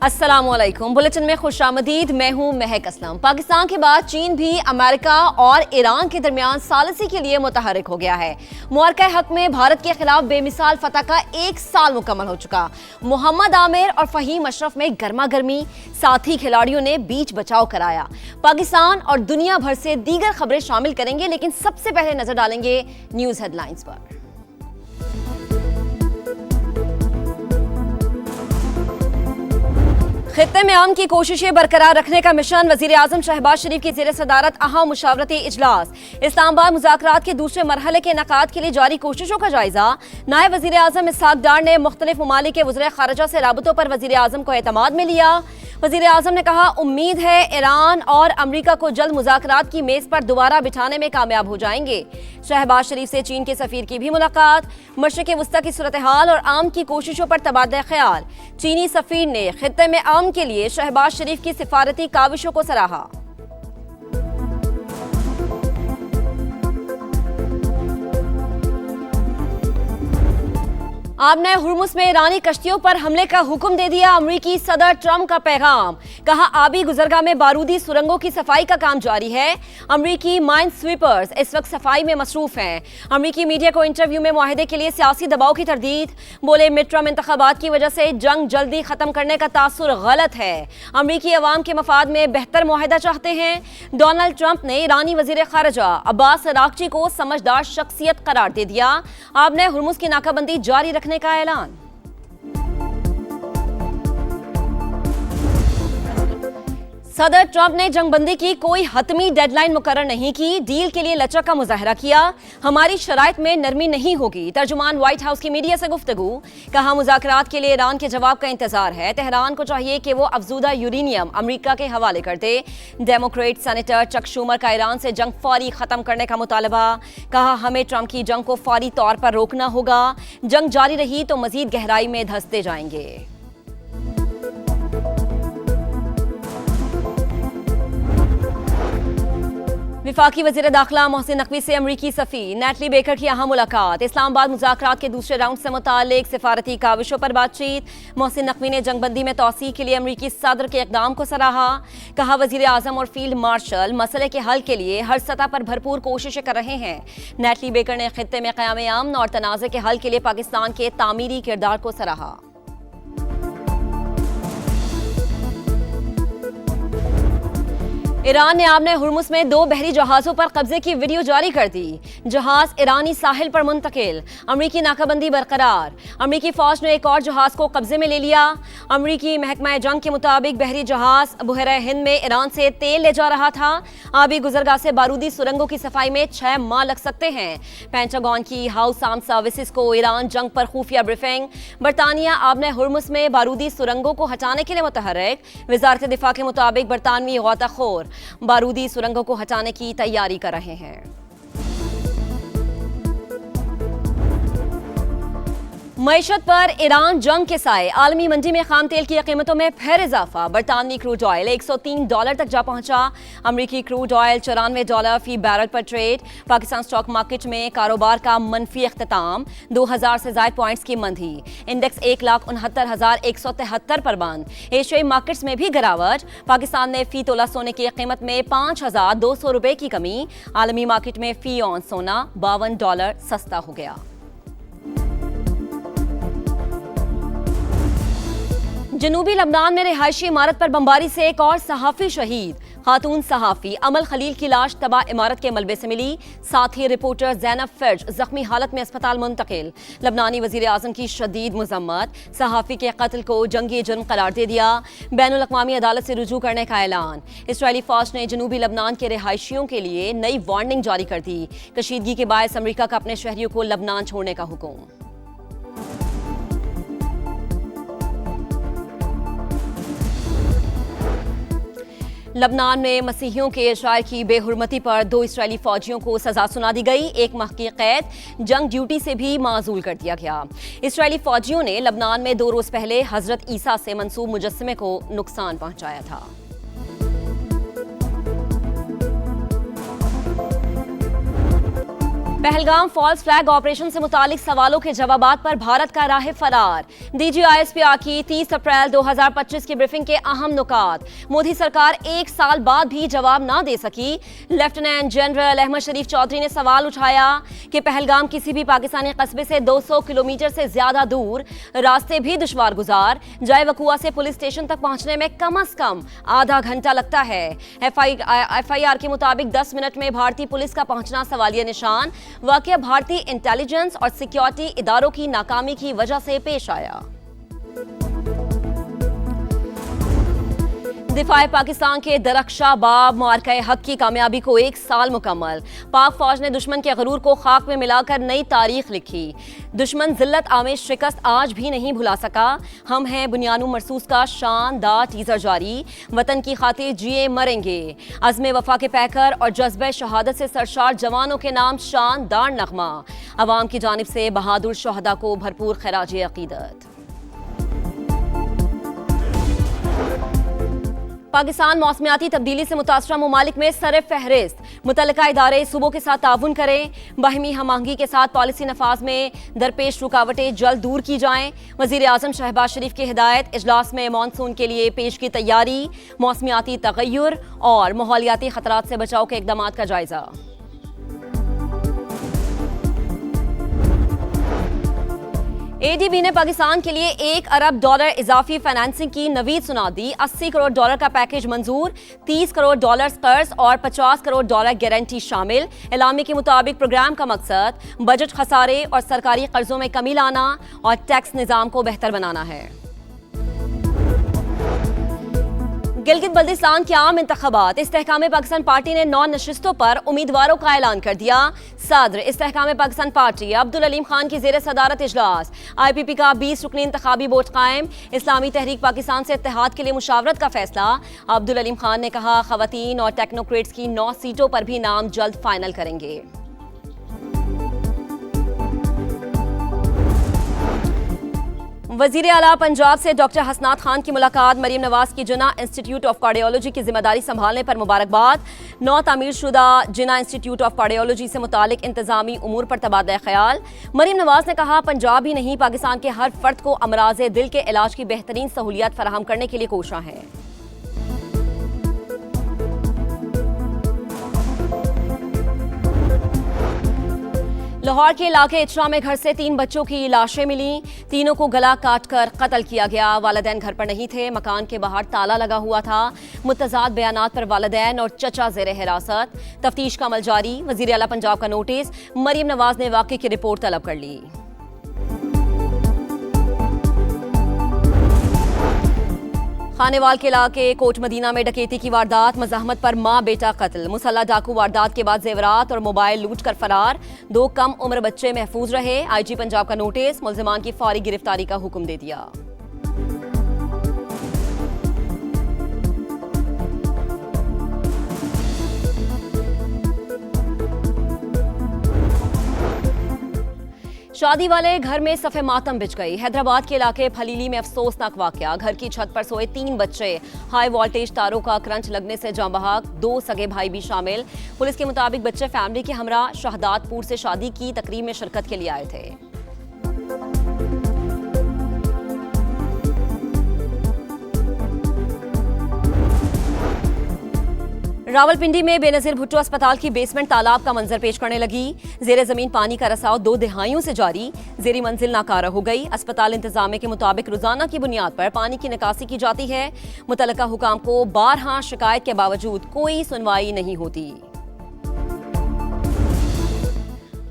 अस्सलामुअलैकुम। बुलेटिन में खुशामदीद। मैं हूं महक असलम। पाकिस्तान के बाद चीन भी अमेरिका और ईरान के दरमियान सालिसी के लिए मुतहरिक हो गया है। मुआरका हक में भारत के खिलाफ बेमिसाल फतह का 1 साल मुकम्मल हो चुका। मोहम्मद आमिर और फहीम अशरफ में गर्मा गर्मी, साथी खिलाड़ियों ने बीच बचाव कराया। पाकिस्तान और दुनिया भर से दीगर खबरें शामिल करेंगे, लेकिन सबसे पहले नजर डालेंगे न्यूज हेडलाइंस पर। खित्ते में अमन की कोशिशें बरकरार रखने का मिशन। वजीर आजम शहबाज शरीफ की ज़ेर सदारत अहम मुशावरती इजलास। इस्लामाबाद मुज़ाकरात के दूसरे मरहले के इनेकाद के लिए जारी कोशिशों का जायजा। नायब वजीर आजम इसहाक डार ने मुख्तलिफ ममालिक के वज़ीर ख़ारिजा से राबतों पर वजीर आजम को एतमाद में लिया। वजीर आजम ने कहा, उम्मीद है ईरान और अमरीका को जल्द मुज़ाकरात की मेज़ पर दोबारा बिठाने में कामयाब हो जाएंगे। शहबाज शरीफ से चीन के सफ़ीर की भी मुलाकात। मशरिक़ वस्ता की सूरत हाल और आम की कोशिशों पर तबादला ख्याल। चीनी सफ़ीर ने खित्ते में आम के लिए शहबाज शरीफ की सिफारती काविशों को सराहा। आपने हुर्मुज़ में ईरानी कश्तियों पर हमले का हुक्म दे दिया। अमरीकी सदर ट्रंप का पैगाम। कहा, आबी गुजरगाह में बारूदी सुरंगों की सफाई का काम जारी है। अमरीकी माइन स्वीपर्स इस वक्त सफाई में मसरूफ हैं। अमरीकी मीडिया को इंटरव्यू में मुआहदे के लिए सियासी दबाव की तरदीद। बोले, मिड टर्म इंतखाबात की वजह से जंग जल्दी खत्म करने का तासुर गलत है। अमरीकी अवाम के मफाद में बेहतर मुआहदा चाहते हैं। डोनाल्ड ट्रंप ने ईरानी वजीर खारजा अब्बास अरागची को समझदार शख्सियत करार दे दिया। आपने हुर्मुज़ की नाकाबंदी जारी रखने का ऐलान। सदर ट्रंप ने जंगबंदी की कोई हतमी डेडलाइन मुकर्रर नहीं की। डील के लिए लचक का मुजाहरा किया। हमारी शराइत में नरमी नहीं होगी। तर्जुमान व्हाइट हाउस की मीडिया से गुफ्तगू। कहा, मुज़ाकरात के लिए ईरान के जवाब का इंतजार है। तेहरान को चाहिए कि वो अफजूदा यूरेनियम अमरीका के हवाले कर दे। डेमोक्रेट सेनेटर चक शूमर का ईरान से जंग फौरी खत्म करने का मुतालबा। कहा, हमें ट्रंप की जंग को फौरी तौर पर रोकना होगा। जंग जारी रही तो मजीद गहराई में धंसते जाएंगे। विफाकी वज़ीर दाखिला मोहसिन नकवी से अमरीकी सफ़ीर नेटली बेकर की अहम मुलाकात। इस्लामाबाद मुज़ाकरात के दूसरे राउंड से मुतालिक सिफारती काविशों पर बातचीत। मोहसिन नकवी ने जंगबंदी में तौसीक़ के लिए अमरीकी सदर के इक़दाम को सराहा। कहा, वज़ीर आज़म और फील्ड मार्शल मसले के हल के लिए हर सतह पर भरपूर कोशिशें कर रहे हैं। नेटली बेकर ने खित्ते में क़याम अमन और तनाज़े के हल के लिए पाकिस्तान के तामीरी किरदार को सराहा। ईरान ने आपने हुर्मुज़ में 2 बहरी जहाज़ों पर कब्जे की वीडियो जारी कर दी। जहाज़ ईरानी साहिल पर मुंतकिल। अमरीकी नाकाबंदी बरकरार। अमरीकी फ़ौज ने एक और जहाज़ को कब्जे में ले लिया। अमरीकी महकमा जंग के मुताबिक बहरी जहाज़ बहरे हिंद में ईरान से तेल ले जा रहा था। आबी गुजरगाह से बारूदी सुरंगों की सफाई में 6 माह लग सकते हैं। पेंटागन की हाउस आर्म सर्विसेज को ईरान जंग पर खुफिया ब्रीफिंग। बरतानिया आपने हुर्मुज़ में बारूदी सुरंगों को हटाने के लिए मुतहर्रिक। वज़ारत दिफा के मुताबिक बरतानवी गौताखोर बारूदी सुरंगों को हटाने की तैयारी कर रहे हैं। मईशत पर ईरान जंग के साए। आलमी मंडी में खाम तेल की कीमतों में फिर इजाफा। बरतानवी क्रूड ऑयल $103 तक जा पहुंचा। अमरीकी क्रूड ऑयल $94 फी बैरल पर ट्रेड। पाकिस्तान स्टॉक मार्केट में कारोबार का मनफी अख्ताम। 2000 से ज़ायद पॉइंट्स की मंदी। इंडेक्स 1,69,173 पर बंद। एशियाई मार्केट्स में भी गिरावट। पाकिस्तान ने फी तोला सोने की कीमत में $5,200 की कमी। आलमी मार्केट में फी ऑन सोना $52 सस्ता हो गया। जनूबी लबनान में रिहायशी इमारत पर बमबारी से एक और सहाफ़ी शहीद। खातून सहाफ़ी अमल खलील की लाश तबाह इमारत के मलबे से मिली। साथ ही रिपोर्टर ज़ैनब फ़िर्ज जख्मी हालत में अस्पताल मुंतकिल। लबनानी वज़ीर आज़म की शदीद मज़म्मत। सहाफ़ी के कत्ल को जंगी जुर्म करार दे दिया। बैनुल अक़वामी अदालत से रुजू करने का ऐलान। इसराइली फ़ौज ने जनूबी लबनान के रिहायशियों के लिए नई वार्निंग जारी कर दी। कशीदगी के बायस अमरीका का अपने शहरियों को लबनान छोड़ने का हुक्म। लबनान में मसीहियों के इशारे की बेहुरमती पर 2 इसराइली फौजियों को सजा सुना दी गई। 1 माह की कैद जंग ड्यूटी से भी माजूल कर दिया गया। इसराइली फौजियों ने लबनान में 2 रोज पहले हजरत ईसा से मंसूब मुजस्समे को नुकसान पहुंचाया था। पहलगाम फॉल्स फ्लैग ऑपरेशन से मुतालिक सवालों के जवाबात पर भारत का राह फरार। DGISP की 30 अप्रैल 2025 की ब्रीफिंग के अहम नुकात। मोदी सरकार 1 साल बाद भी जवाब ना दे सकी। लेफ्टिनेंट जनरल अहमद शरीफ चौधरी ने सवाल उठाया कि पहलगाम किसी भी पाकिस्तानी कस्बे से 200 किलोमीटर से ज्यादा दूर, रास्ते भी दुश्वार गुजार, जाए वकुआ से पुलिस स्टेशन तक पहुंचने में कम से कम आधा घंटा लगता है। FIR के मुताबिक 10 मिनट में भारतीय पुलिस का पहुंचना सवालिया निशान। वाकया भारतीय इंटेलिजेंस और सिक्योरिटी इदारों की नाकामी की वजह से पेश आया। दिफाए पाकिस्तान के दरख्शा बाब मार्के हक की कामयाबी को 1 साल मुकम्मल। पाक फौज ने दुश्मन के गरूर को खाक में मिलाकर नई तारीख लिखी। दुश्मन जिल्लत आमेज शिकस्त आज भी नहीं भुला सका। हम हैं बुनियानु मरसूस का शानदार टीजर जारी। वतन की खातिर जिए मरेंगे, अज़्म वफा के पैकर और जज्बे शहादत से सरशार जवानों के नाम शानदार नगमा। अवाम की जानिब से बहादुर शहदा को भरपूर खराज अकीदत। पाकिस्तान मौसमियाती तब्दीली से मुतासरा ममालिक में सर फहरिस्त। मुतल्लिका इदारे सूबों के साथ ताउन करें। बाहमी हमआहंगी के साथ पॉलिसी नफाज में दरपेश रुकावटें जल्द दूर की जाएं। वज़ीर आज़म शहबाज शरीफ की हिदायत। इजलास में मानसून के लिए पेश की तैयारी, मौसमियाती तगय्युर और माहौलियाती खतरात से बचाव के इकदाम का जायजा। ADB ने पाकिस्तान के लिए $1 अरब इजाफी फाइनेंसिंग की नवीद सुना दी। $80 करोड़ का पैकेज मंजूर, $30 करोड़ कर्ज और $50 करोड़ गारंटी शामिल। एलामी के मुताबिक प्रोग्राम का मकसद बजट खसारे और सरकारी कर्जों में कमी लाना और टैक्स निजाम को बेहतर बनाना है। गिलगित बल्दिस्तान के आम इंतखाबात। इस्तेहकाम पाकिस्तान पार्टी ने 9 नशिस्तों पर उम्मीदवारों का ऐलान कर दिया। सदर इस्तेहकाम पाकिस्तान पार्टी अब्दुल अलीम खान की जेर सदारत इजलास। IPP का 20 रुकनी इंतखाबी बोर्ड कायम। इस्लामी तहरीक पाकिस्तान से इत्तेहाद के लिए मुशावरत का फैसला। अब्दुल अलीम खान ने कहा खवातीन और टेक्नोक्रेट्स की 9 सीटों पर भी नाम जल्द फाइनल करेंगे। वजीर आला पंजाब से डॉक्टर हसनात खान की मुलाकात। मरीम नवाज की जिन्ना इंस्टीट्यूट ऑफ कार्डियोलॉजी की जिम्मेदारी संभालने पर मुबारकबाद। नौ तामीर शुदा जिन्ना इंस्टीट्यूट ऑफ कार्डियोलॉजी से मुतालिक इंतजामी उमूर पर तबादला ख्याल। मरीम नवाज ने कहा पंजाब ही नहीं पाकिस्तान के हर फर्द को अमराज दिल के इलाज की बेहतरीन सहूलियात फराहम करने के लिए कोशिश है। लाहौर के इलाके इचरा में घर से 3 बच्चों की लाशें मिली। तीनों को गला काटकर कत्ल किया गया। वालिदैन घर पर नहीं थे, मकान के बाहर ताला लगा हुआ था। मुतज़ाद बयानात पर वालिदैन और चचा ज़ेरे हिरासत। तफ्तीश का अमल जारी। वज़ीर आला पंजाब का नोटिस। मरीम नवाज ने वाक़े की रिपोर्ट तलब कर ली। खानेवाल के इलाके कोट मदीना में डकैती की वारदात। मज़ाहमत पर मां बेटा कत्ल। मुसल्ला डाकू वारदात के बाद जेवरात और मोबाइल लूट कर फरार। 2 कम उम्र बच्चे महफूज रहे। IG पंजाब का नोटिस। मुल्जिमान की फौरी गिरफ्तारी का हुक्म दे दिया। शादी वाले घर में सफ़े मातम बिछ गई। हैदराबाद के इलाके फलीली में अफसोसनाक वाकया। घर की छत पर सोए 3 बच्चे। हाई वोल्टेज तारों का करंट लगने से जाँ बहक। 2 सगे भाई भी शामिल। पुलिस के मुताबिक बच्चे फैमिली के हमरा शहदादपुर से शादी की तकरीब में शिरकत के लिए आए थे। रावलपिंडी में बेनजीर भुट्टो अस्पताल की बेसमेंट तालाब का मंजर पेश करने लगी। जेर जमीन पानी का रसाव 2 दिहाइयों से जारी। जेरी मंजिल नाकारा हो गई। अस्पताल इंतजामिया के मुताबिक रोजाना की बुनियाद पर पानी की निकासी की जाती है। मुतल्लिका हुकाम को 12 शिकायत के बावजूद कोई सुनवाई नहीं होती।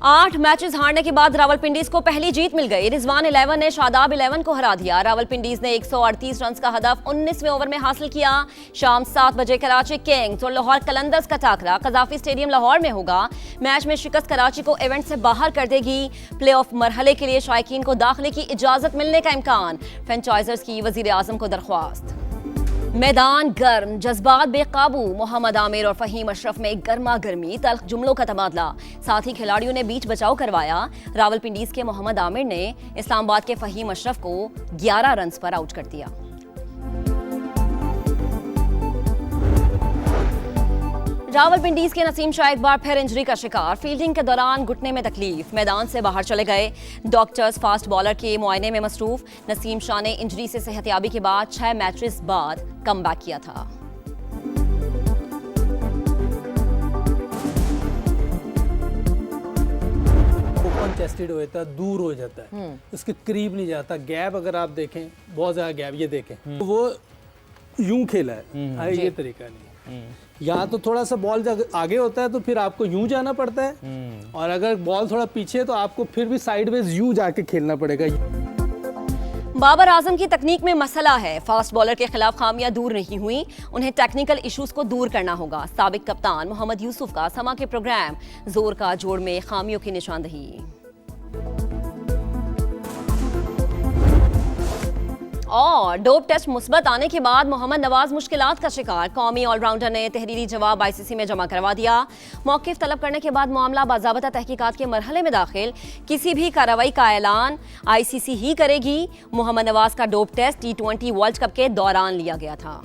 8 मैचेस हारने के बाद रावलपिंडीज को पहली जीत मिल गई। रिजवान 11 ने शादाब 11 को हरा दिया। रावलपिंडीज ने 138 रन का हदफ 19वें ओवर में हासिल किया। शाम 7 बजे कराची किंग्स और लाहौर कलंदर्स का टाकरा कजाफी स्टेडियम लाहौर में होगा। मैच में शिकस्त कराची को इवेंट से बाहर कर देगी। प्ले ऑफ मरहले के लिए शायकीन को दाखिले की इजाजत मिलने का इम्कान। फ्रेंचाइजर्स की वजीर आजम को दरख्वास्त। मैदान गर्म, जज्बात बेकाबू। मोहम्मद आमिर और फहीम अशरफ में गर्मा गर्मी, तल्ख जुमलों का तबादला। साथ ही खिलाड़ियों ने बीच बचाव करवाया। रावलपिंडीज के मोहम्मद आमिर ने इस्लामाबाद के फहीम अशरफ को 11 रन पर आउट कर दिया। रावलपिंडीज के नसीम शाह एक बार फिर इंजरी का शिकार। फील्डिंग के दौरान घुटने में तकलीफ, मैदान से बाहर चले गए। डॉक्टर्स फास्ट बॉलर के मुआयने में मसरूफ। नसीम शाह ने इंजरी से सेहतियाबी के बाद 6 मैचेस बाद कमबैक किया था। चेस्टेड हो जाता है, दूर हो जाता है, उसके करीब नहीं जाता। गैप अगर आप देखें, बहुत ज्यादा गैप, ये देखें तो वो यूं खेला है, ये तरीका नहीं। यहाँ तो थोड़ा सा बॉल जब आगे होता है तो फिर आपको यूं जाना पड़ता है, और अगर बॉल थोड़ा पीछे तो आपको फिर भी साइडवेज यूं जाके खेलना पड़ेगा। बाबर आजम की तकनीक में मसला है। फास्ट बॉलर के खिलाफ खामियां दूर नहीं हुई, उन्हें टेक्निकल इश्यूज को दूर करना होगा। साबिक कप्तान मोहम्मद यूसुफ का समा के प्रोग्राम जोर का जोड़ में खामियों की निशानदही। और डोप टेस्ट मुस्बत आने के बाद मोहम्मद नवाज मुश्किलात का शिकार। कौमी ऑलराउंडर ने तहरीरी जवाब ICC में जमा करवा दिया। मौक़िफ़ तलब करने के बाद मामला बाज़ाबता तहकीकात के मरहले में दाखिल। किसी भी कार्रवाई का ऐलान ICC ही करेगी। मोहम्मद नवाज का dope test T20 world cup के दौरान लिया गया था।